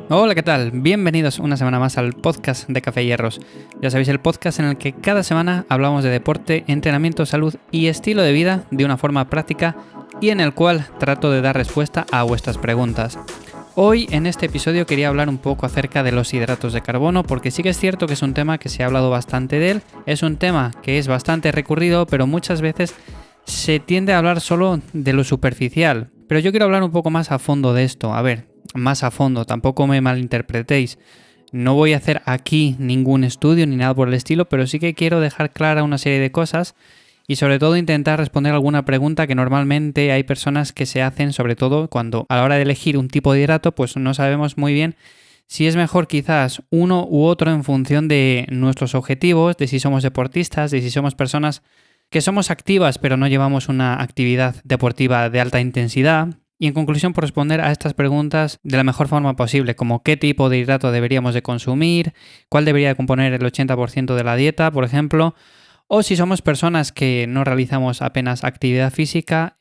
Hola, ¿qué tal? Bienvenidos una semana más al podcast de Café Hierros. Ya sabéis, el podcast en el que cada semana hablamos de deporte, entrenamiento, salud y estilo de vida de una forma práctica y en el cual trato de dar respuesta a vuestras preguntas. Hoy en este episodio quería hablar un poco acerca de los hidratos de carbono, porque sí que es cierto que es un tema que se ha hablado bastante de él, es un tema que es bastante recurrido, pero muchas veces se tiende a hablar solo de lo superficial. Pero yo quiero hablar un poco más a fondo de esto. A ver, más a fondo, tampoco me malinterpretéis. No voy a hacer aquí ningún estudio ni nada por el estilo, pero sí que quiero dejar clara una serie de cosas y sobre todo intentar responder alguna pregunta que normalmente hay personas que se hacen, sobre todo cuando a la hora de elegir un tipo de hidrato, pues no sabemos muy bien si es mejor quizás uno u otro en función de nuestros objetivos, de si somos deportistas, de si somos personas que somos activas pero no llevamos una actividad deportiva de alta intensidad. Y en conclusión, por responder a estas preguntas de la mejor forma posible, como qué tipo de hidrato deberíamos de consumir, cuál debería de componer el 80% de la dieta, por ejemplo, o si somos personas que no realizamos apenas actividad física,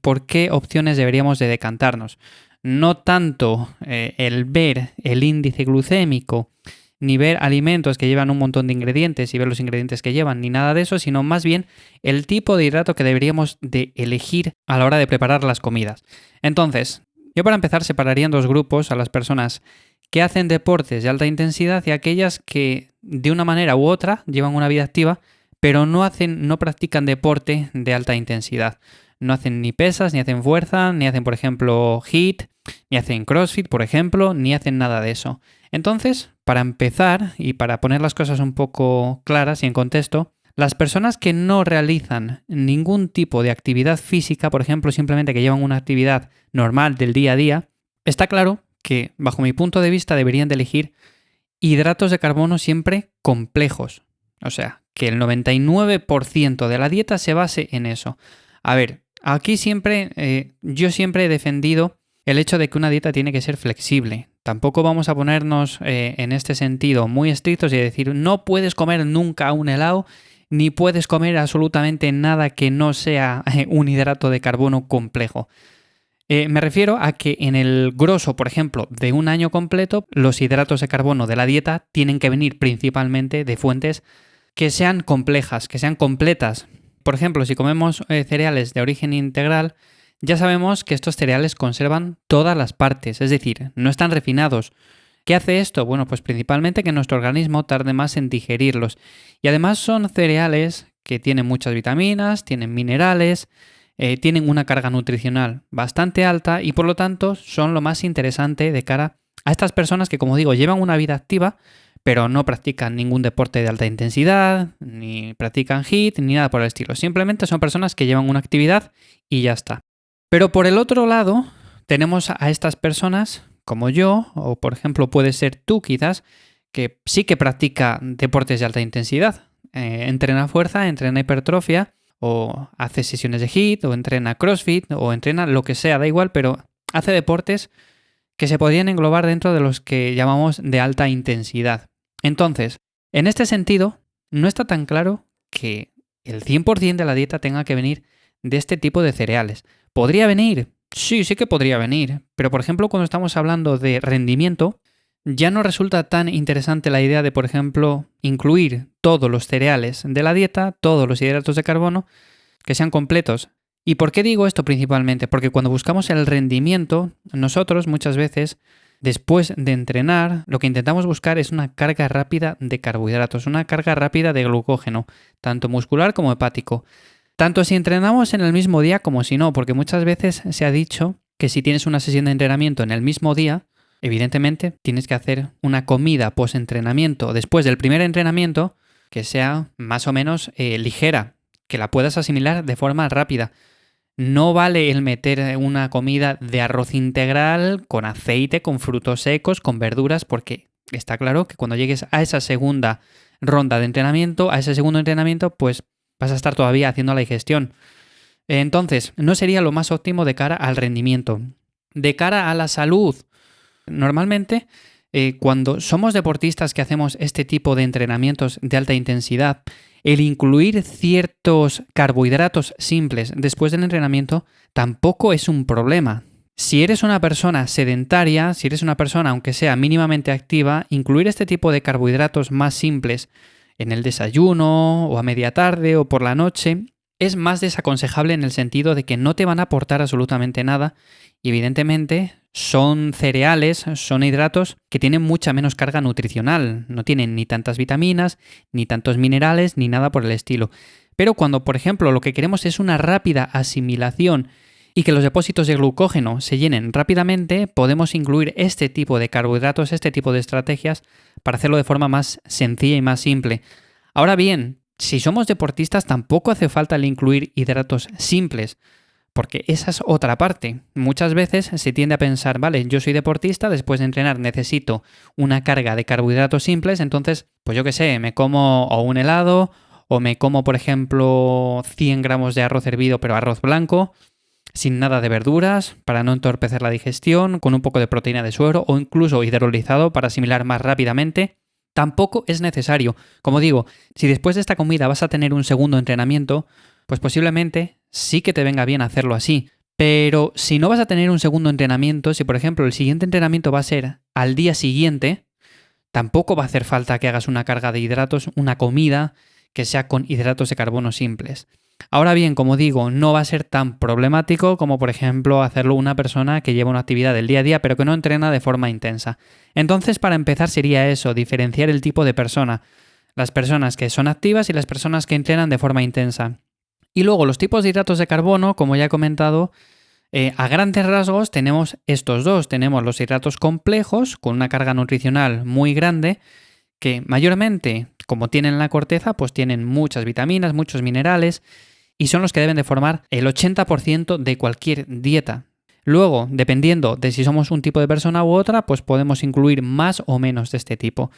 ¿por qué opciones deberíamos de decantarnos? No tanto el ver el índice glucémico, ni ver alimentos que llevan un montón de ingredientes y ver los ingredientes que llevan, ni nada de eso, sino más bien el tipo de hidrato que deberíamos de elegir a la hora de preparar las comidas. Entonces, yo para empezar separaría en dos grupos a las personas que hacen deportes de alta intensidad y aquellas que de una manera u otra llevan una vida activa, pero no practican deporte de alta intensidad. No hacen ni pesas, ni hacen fuerza, ni hacen, por ejemplo, HIIT, ni hacen CrossFit, por ejemplo, ni hacen nada de eso. Entonces, para empezar y para poner las cosas un poco claras y en contexto, las personas que no realizan ningún tipo de actividad física, por ejemplo, simplemente que llevan una actividad normal del día a día, está claro que, bajo mi punto de vista, deberían de elegir hidratos de carbono siempre complejos. O sea, que el 99% de la dieta se base en eso. A ver, aquí yo siempre he defendido el hecho de que una dieta tiene que ser flexible. Tampoco vamos a ponernos en este sentido muy estrictos y decir no puedes comer nunca un helado ni puedes comer absolutamente nada que no sea un hidrato de carbono complejo. Me refiero a que en el grosso, por ejemplo, de un año completo, los hidratos de carbono de la dieta tienen que venir principalmente de fuentes que sean complejas, que sean completas. Por ejemplo, si comemos cereales de origen integral, ya sabemos que estos cereales conservan todas las partes, es decir, no están refinados. ¿Qué hace esto? Bueno, pues principalmente que nuestro organismo tarde más en digerirlos. Y además son cereales que tienen muchas vitaminas, tienen minerales, tienen una carga nutricional bastante alta y por lo tanto son lo más interesante de cara a estas personas que, como digo, llevan una vida activa, pero no practican ningún deporte de alta intensidad, ni practican HIIT, ni nada por el estilo. Simplemente son personas que llevan una actividad y ya está. Pero por el otro lado, tenemos a estas personas como yo, o por ejemplo puede ser tú quizás, que sí que practica deportes de alta intensidad. Entrena fuerza, entrena hipertrofia, o hace sesiones de HIIT, o entrena CrossFit, o entrena lo que sea, da igual, pero hace deportes que se podrían englobar dentro de los que llamamos de alta intensidad. Entonces, en este sentido, no está tan claro que el 100% de la dieta tenga que venir de este tipo de cereales. ¿Podría venir? Sí que podría venir. Pero, por ejemplo, cuando estamos hablando de rendimiento, ya no resulta tan interesante la idea de, por ejemplo, incluir todos los cereales de la dieta, todos los hidratos de carbono, que sean completos. ¿Y por qué digo esto principalmente? Porque cuando buscamos el rendimiento, nosotros muchas veces, después de entrenar, lo que intentamos buscar es una carga rápida de carbohidratos, una carga rápida de glucógeno, tanto muscular como hepático. Tanto si entrenamos en el mismo día como si no, porque muchas veces se ha dicho que si tienes una sesión de entrenamiento en el mismo día, evidentemente tienes que hacer una comida post-entrenamiento después del primer entrenamiento que sea más o menos ligera, que la puedas asimilar de forma rápida. No vale el meter una comida de arroz integral con aceite, con frutos secos, con verduras, porque está claro que cuando llegues a esa segunda ronda de entrenamiento, a ese segundo entrenamiento, pues vas a estar todavía haciendo la digestión. Entonces, no sería lo más óptimo de cara al rendimiento. De cara a la salud, normalmente Cuando somos deportistas que hacemos este tipo de entrenamientos de alta intensidad, el incluir ciertos carbohidratos simples después del entrenamiento tampoco es un problema. Si eres una persona sedentaria, si eres una persona aunque sea mínimamente activa, incluir este tipo de carbohidratos más simples en el desayuno o a media tarde o por la noche es más desaconsejable en el sentido de que no te van a aportar absolutamente nada y evidentemente son cereales, son hidratos que tienen mucha menos carga nutricional, no tienen ni tantas vitaminas, ni tantos minerales, ni nada por el estilo. Pero cuando, por ejemplo, lo que queremos es una rápida asimilación y que los depósitos de glucógeno se llenen rápidamente, podemos incluir este tipo de carbohidratos, este tipo de estrategias para hacerlo de forma más sencilla y más simple. Ahora bien, si somos deportistas tampoco hace falta el incluir hidratos simples, porque esa es otra parte. Muchas veces se tiende a pensar, vale, yo soy deportista, después de entrenar necesito una carga de carbohidratos simples, entonces, pues yo qué sé, me como o un helado o me como, por ejemplo, 100 gramos de arroz hervido, pero arroz blanco, sin nada de verduras, para no entorpecer la digestión, con un poco de proteína de suero o incluso hidrolizado para asimilar más rápidamente. Tampoco es necesario. Como digo, si después de esta comida vas a tener un segundo entrenamiento, pues posiblemente sí que te venga bien hacerlo así. Pero si no vas a tener un segundo entrenamiento, si por ejemplo el siguiente entrenamiento va a ser al día siguiente, tampoco va a hacer falta que hagas una carga de hidratos, una comida que sea con hidratos de carbono simples. Ahora bien, como digo, no va a ser tan problemático como por ejemplo hacerlo una persona que lleva una actividad del día a día pero que no entrena de forma intensa. Entonces, para empezar sería eso, diferenciar el tipo de persona. Las personas que son activas y las personas que entrenan de forma intensa. Y luego los tipos de hidratos de carbono, como ya he comentado, a grandes rasgos tenemos estos dos. Tenemos los hidratos complejos con una carga nutricional muy grande que mayormente, como tienen la corteza, pues tienen muchas vitaminas, muchos minerales y son los que deben de formar el 80% de cualquier dieta. Luego, dependiendo de si somos un tipo de persona u otra, pues podemos incluir más o menos de este tipo.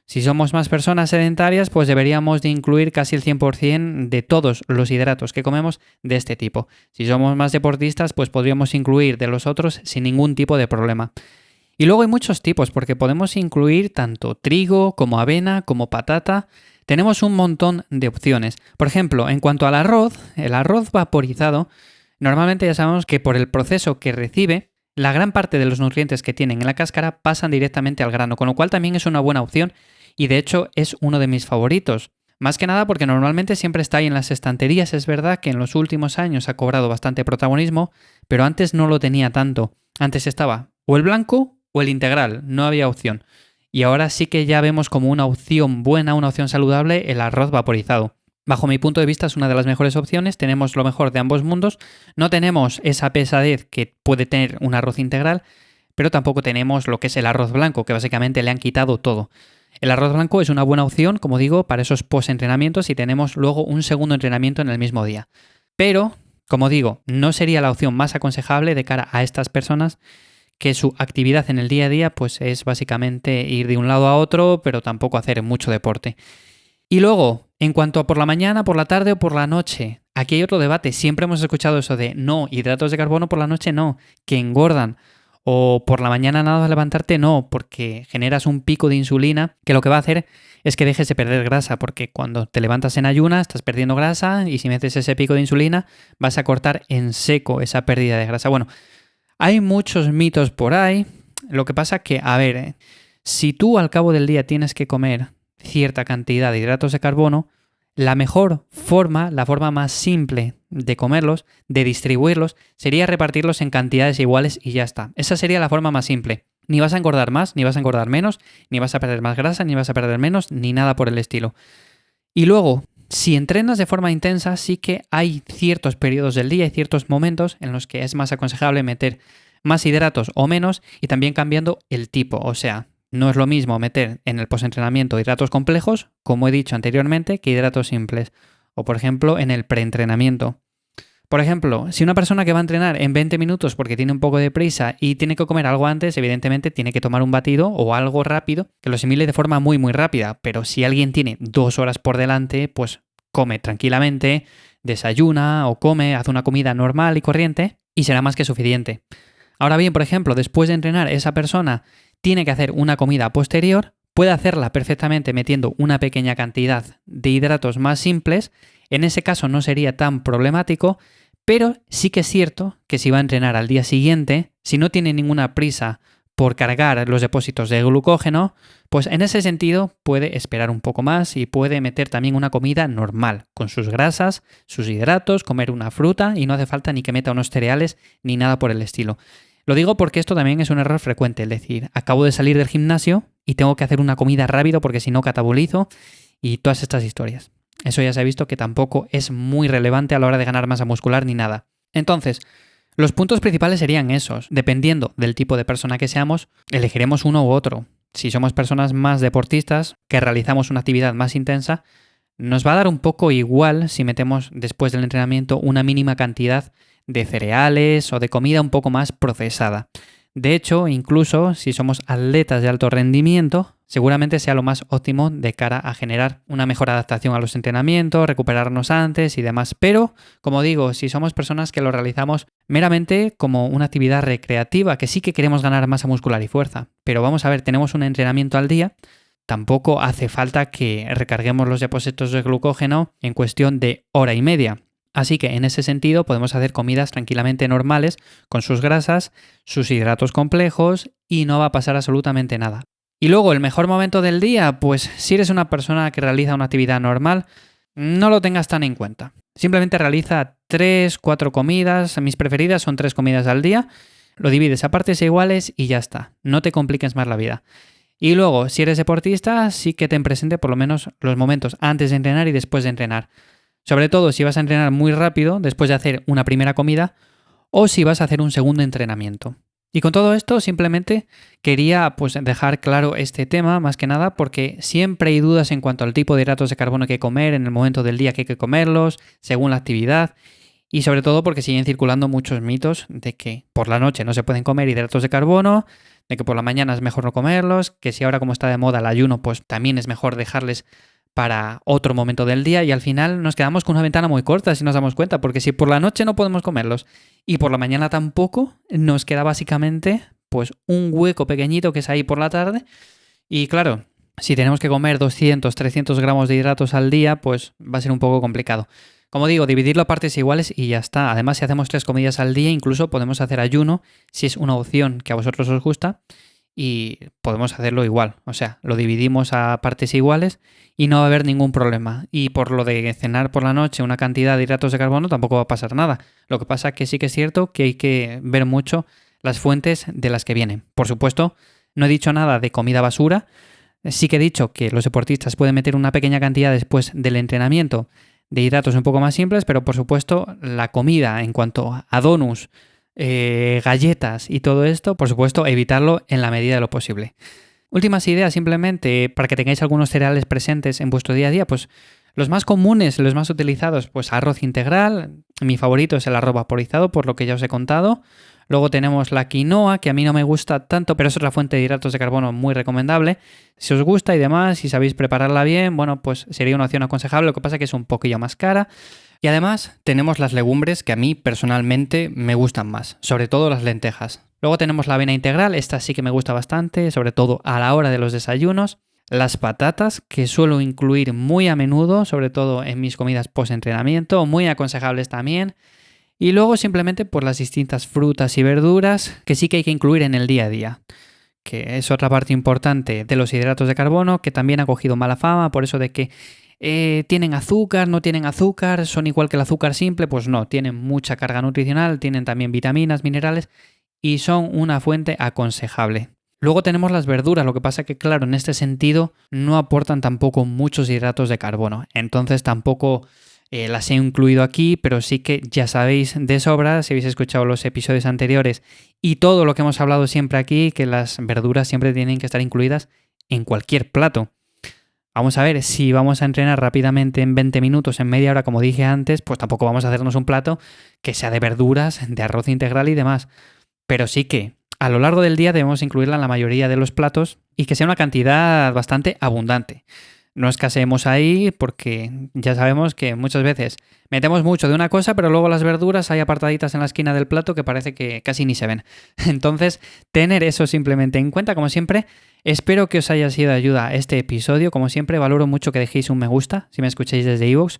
Si somos más personas sedentarias, pues deberíamos de incluir casi el 100% de todos los hidratos que comemos de este tipo. Si somos más deportistas, pues podríamos incluir de los otros sin ningún tipo de problema. Y luego hay muchos tipos, porque podemos incluir tanto trigo como avena, como patata. Tenemos un montón de opciones. Por ejemplo, en cuanto al arroz, el arroz vaporizado, normalmente ya sabemos que por el proceso que recibe, la gran parte de los nutrientes que tienen en la cáscara pasan directamente al grano, con lo cual también es una buena opción y de hecho es uno de mis favoritos. Más que nada porque normalmente siempre está ahí en las estanterías. Es verdad que en los últimos años ha cobrado bastante protagonismo, pero antes no lo tenía tanto. Antes estaba o el blanco o el integral, no había opción. Y ahora sí que ya vemos como una opción buena, una opción saludable, el arroz vaporizado. Bajo mi punto de vista es una de las mejores opciones, tenemos lo mejor de ambos mundos, no tenemos esa pesadez que puede tener un arroz integral, pero tampoco tenemos lo que es el arroz blanco, que básicamente le han quitado todo. El arroz blanco es una buena opción, como digo, para esos post-entrenamientos y tenemos luego un segundo entrenamiento en el mismo día. Pero, como digo, no sería la opción más aconsejable de cara a estas personas que su actividad en el día a día pues es básicamente ir de un lado a otro, pero tampoco hacer mucho deporte. Y luego, en cuanto a por la mañana, por la tarde o por la noche, aquí hay otro debate. Siempre hemos escuchado eso de no, hidratos de carbono por la noche no, que engordan. O por la mañana nada de levantarte no, porque generas un pico de insulina que lo que va a hacer es que dejes de perder grasa, porque cuando te levantas en ayunas estás perdiendo grasa y si metes ese pico de insulina vas a cortar en seco esa pérdida de grasa. Bueno, hay muchos mitos por ahí. Lo que pasa que, a ver, si tú al cabo del día tienes que comer cierta cantidad de hidratos de carbono, la mejor forma, la forma más simple de comerlos, de distribuirlos, sería repartirlos en cantidades iguales y ya está. Esa sería la forma más simple. Ni vas a engordar más, ni vas a engordar menos, ni vas a perder más grasa, ni vas a perder menos, ni nada por el estilo. Y luego, si entrenas de forma intensa, sí que hay ciertos periodos del día y ciertos momentos en los que es más aconsejable meter más hidratos o menos y también cambiando el tipo, o sea, no es lo mismo meter en el postentrenamiento hidratos complejos, como he dicho anteriormente, que hidratos simples. O por ejemplo, en el preentrenamiento. Por ejemplo, si una persona que va a entrenar en 20 minutos porque tiene un poco de prisa y tiene que comer algo antes, evidentemente tiene que tomar un batido o algo rápido que lo asimile de forma muy muy rápida. Pero si alguien tiene 2 horas por delante, pues come tranquilamente, desayuna o come, hace una comida normal y corriente y será más que suficiente. Ahora bien, por ejemplo, después de entrenar, esa persona tiene que hacer una comida posterior, puede hacerla perfectamente metiendo una pequeña cantidad de hidratos más simples. En ese caso no sería tan problemático, pero sí que es cierto que si va a entrenar al día siguiente, si no tiene ninguna prisa por cargar los depósitos de glucógeno, pues en ese sentido puede esperar un poco más y puede meter también una comida normal, con sus grasas, sus hidratos, comer una fruta y no hace falta ni que meta unos cereales ni nada por el estilo. Lo digo porque esto también es un error frecuente, es decir, acabo de salir del gimnasio y tengo que hacer una comida rápido porque si no catabolizo y todas estas historias. Eso ya se ha visto que tampoco es muy relevante a la hora de ganar masa muscular ni nada. Entonces, los puntos principales serían esos. Dependiendo del tipo de persona que seamos, elegiremos uno u otro. Si somos personas más deportistas, que realizamos una actividad más intensa, nos va a dar un poco igual si metemos después del entrenamiento una mínima cantidad de cereales o de comida un poco más procesada. De hecho, incluso si somos atletas de alto rendimiento, seguramente sea lo más óptimo de cara a generar una mejor adaptación a los entrenamientos, recuperarnos antes y demás. Pero, como digo, si somos personas que lo realizamos meramente como una actividad recreativa, que sí que queremos ganar masa muscular y fuerza, pero vamos a ver, tenemos un entrenamiento al día, tampoco hace falta que recarguemos los depósitos de glucógeno en cuestión de hora y media. Así que en ese sentido podemos hacer comidas tranquilamente normales con sus grasas, sus hidratos complejos y no va a pasar absolutamente nada. Y luego el mejor momento del día, pues si eres una persona que realiza una actividad normal, no lo tengas tan en cuenta. Simplemente realiza 3-4 comidas, mis preferidas son 3 comidas al día, lo divides a partes iguales y ya está, no te compliques más la vida. Y luego, si eres deportista, sí que ten presente por lo menos los momentos antes de entrenar y después de entrenar. Sobre todo si vas a entrenar muy rápido después de hacer una primera comida o si vas a hacer un segundo entrenamiento. Y con todo esto simplemente quería pues dejar claro este tema más que nada porque siempre hay dudas en cuanto al tipo de hidratos de carbono que hay que comer en el momento del día que hay que comerlos, según la actividad y sobre todo porque siguen circulando muchos mitos de que por la noche no se pueden comer hidratos de carbono, de que por la mañana es mejor no comerlos, que si ahora como está de moda el ayuno pues también es mejor dejarles para otro momento del día y al final nos quedamos con una ventana muy corta si nos damos cuenta, porque si por la noche no podemos comerlos y por la mañana tampoco, nos queda básicamente pues un hueco pequeñito que es ahí por la tarde y claro, si tenemos que comer 200-300 gramos de hidratos al día, pues va a ser un poco complicado. Como digo, dividirlo a partes iguales y ya está. Además, si hacemos 3 comidas al día, incluso podemos hacer ayuno si es una opción que a vosotros os gusta. Y podemos hacerlo igual, o sea, lo dividimos a partes iguales y no va a haber ningún problema. Y por lo de cenar por la noche una cantidad de hidratos de carbono tampoco va a pasar nada. Lo que pasa es que sí que es cierto que hay que ver mucho las fuentes de las que vienen. Por supuesto, no he dicho nada de comida basura, sí que he dicho que los deportistas pueden meter una pequeña cantidad después del entrenamiento de hidratos un poco más simples, pero por supuesto la comida en cuanto a donuts, galletas y todo esto, por supuesto, evitarlo en la medida de lo posible. Últimas ideas simplemente para que tengáis algunos cereales presentes en vuestro día a día, pues los más comunes, los más utilizados, pues arroz integral, mi favorito es el arroz vaporizado por lo que ya os he contado. Luego tenemos la quinoa, que a mí no me gusta tanto, pero es otra fuente de hidratos de carbono muy recomendable. Si os gusta y demás, si sabéis prepararla bien, bueno, pues sería una opción aconsejable, lo que pasa es que es un poquillo más cara. Y además tenemos las legumbres que a mí personalmente me gustan más, sobre todo las lentejas. Luego tenemos la avena integral, esta sí que me gusta bastante, sobre todo a la hora de los desayunos. Las patatas, que suelo incluir muy a menudo, sobre todo en mis comidas post-entrenamiento, muy aconsejables también. Y luego simplemente por las distintas frutas y verduras que sí que hay que incluir en el día a día, que es otra parte importante de los hidratos de carbono que también ha cogido mala fama por eso de que tienen azúcar, no tienen azúcar, son igual que el azúcar simple, pues no, tienen mucha carga nutricional, tienen también vitaminas, minerales y son una fuente aconsejable. Luego tenemos las verduras, lo que pasa que claro, en este sentido no aportan tampoco muchos hidratos de carbono, entonces tampoco las he incluido aquí, pero sí que ya sabéis de sobra, si habéis escuchado los episodios anteriores y todo lo que hemos hablado siempre aquí, que las verduras siempre tienen que estar incluidas en cualquier plato. Vamos a ver, si vamos a entrenar rápidamente en 20 minutos, en media hora, como dije antes, pues tampoco vamos a hacernos un plato que sea de verduras, de arroz integral y demás. Pero sí que a lo largo del día debemos incluirla en la mayoría de los platos y que sea una cantidad bastante abundante. no escaseemos ahí porque ya sabemos que muchas veces metemos mucho de una cosa, pero luego las verduras hay apartaditas en la esquina del plato que parece que casi ni se ven. Entonces, tener eso simplemente en cuenta, como siempre. Espero que os haya sido de ayuda este episodio. Como siempre, valoro mucho que dejéis un me gusta si me escucháis desde iVoox.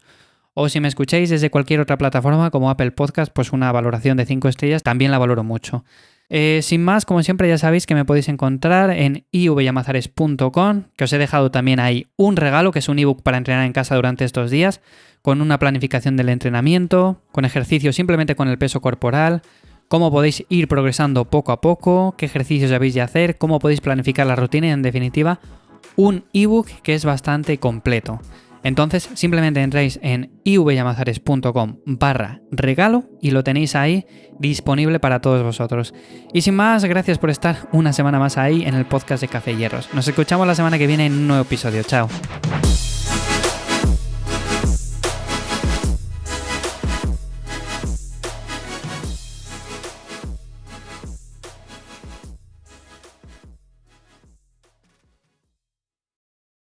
O si me escucháis desde cualquier otra plataforma como Apple Podcast, pues una valoración de 5 estrellas también la valoro mucho. Sin más, como siempre ya sabéis que me podéis encontrar en ivyamazares.com, que os he dejado también ahí un regalo, que es un ebook para entrenar en casa durante estos días, con una planificación del entrenamiento, con ejercicios simplemente con el peso corporal, cómo podéis ir progresando poco a poco, qué ejercicios debéis de hacer, cómo podéis planificar la rutina y en definitiva un ebook que es bastante completo. Entonces simplemente entráis en ivyamazares.com/regalo y lo tenéis ahí disponible para todos vosotros. Y sin más, gracias por estar una semana más ahí en el podcast de Café y Hierros. Nos escuchamos la semana que viene en un nuevo episodio. Chao.